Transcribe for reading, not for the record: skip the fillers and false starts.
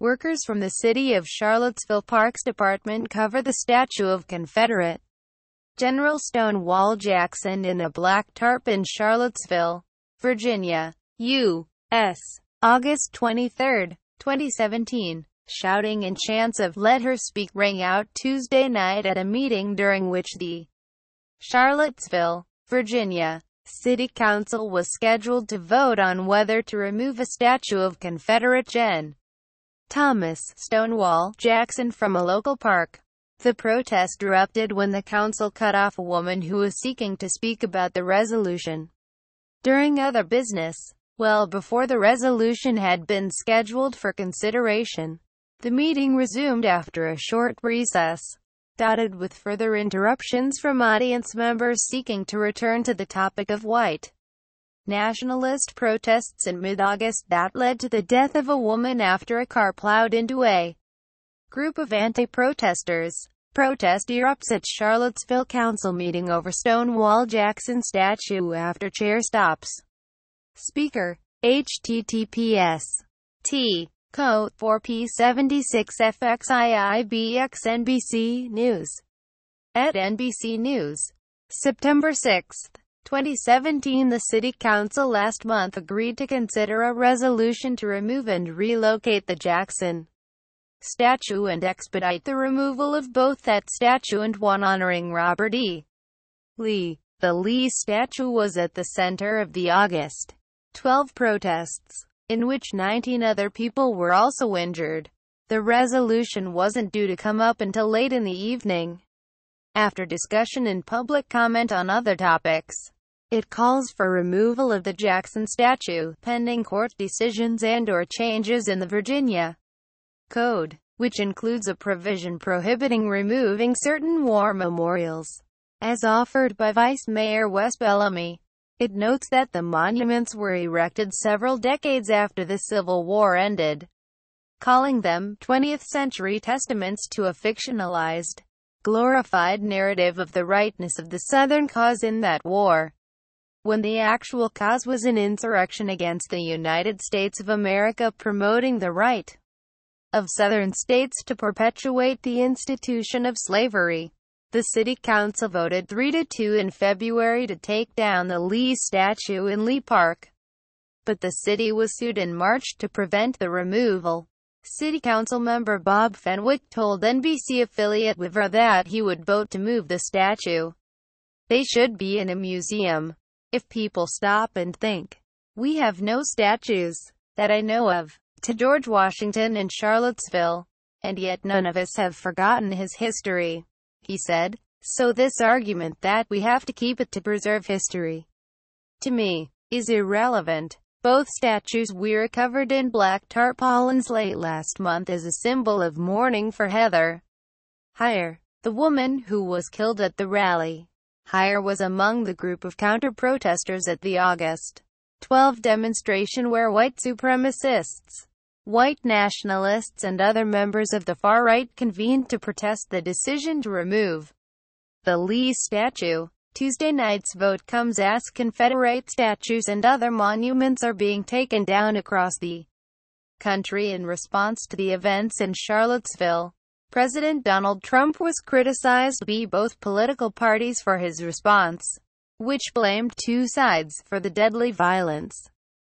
Workers from the city of Charlottesville Parks Department cover the statue of Confederate General Stonewall Jackson in a black tarp in Charlottesville, Virginia, U.S. August 23, 2017. Shouting and chants of "Let her speak" rang out Tuesday night at a meeting during which the Charlottesville, Virginia, City Council was scheduled to vote on whether to remove a statue of Confederate Gen. Stonewall Jackson from a local park. The protest erupted when the council cut off a woman who was seeking to speak about the resolution during other business, well before the resolution had been scheduled for consideration. The meeting resumed after a short recess, dotted with further interruptions from audience members seeking to return to the topic of white nationalist protests in mid-August that led to the death of a woman after a car plowed into a group of anti-protesters. Protest erupts at Charlottesville Council meeting over Stonewall Jackson statue after chair stops. Speaker. https t code 4p76fxiibx NBC News. At NBC News. September 6, 2017. The City Council last month agreed to consider a resolution to remove and relocate the Jackson statue and expedite the removal of both that statue and one honoring Robert E. Lee. The Lee statue was at the center of the August 12 protests, in which 19 other people were also injured. The resolution wasn't due to come up until late in the evening, after discussion and public comment on other topics. It calls for removal of the Jackson statue, pending court decisions and/or changes in the Virginia Code, which includes a provision prohibiting removing certain war memorials, as offered by Vice Mayor Wes Bellamy. It notes that the monuments were erected several decades after the Civil War ended, calling them 20th-century testaments to a fictionalized, glorified narrative of the rightness of the Southern cause in that war, when the actual cause was an insurrection against the United States of America promoting the right of Southern states to perpetuate the institution of slavery. The City Council voted 3-2 in February to take down the Lee statue in Lee Park, but the city was sued in March to prevent the removal. City Council member Bob Fenwick told NBC affiliate Wivra that he would vote to move the statue. They should be in a museum. If people stop and think, we have no statues, that I know of, to George Washington in Charlottesville, and yet none of us have forgotten his history, he said. So this argument that we have to keep it to preserve history, to me, is irrelevant. Both statues were covered in black tarpaulins late last month as a symbol of mourning for Heather Heyer, the woman who was killed at the rally. Heyer was among the group of counter-protesters at the August 12 demonstration where white supremacists, white nationalists and other members of the far right convened to protest the decision to remove the Lee statue. Tuesday night's vote comes as Confederate statues and other monuments are being taken down across the country in response to the events in Charlottesville. President Donald Trump was criticized by both political parties for his response, which blamed two sides for the deadly violence.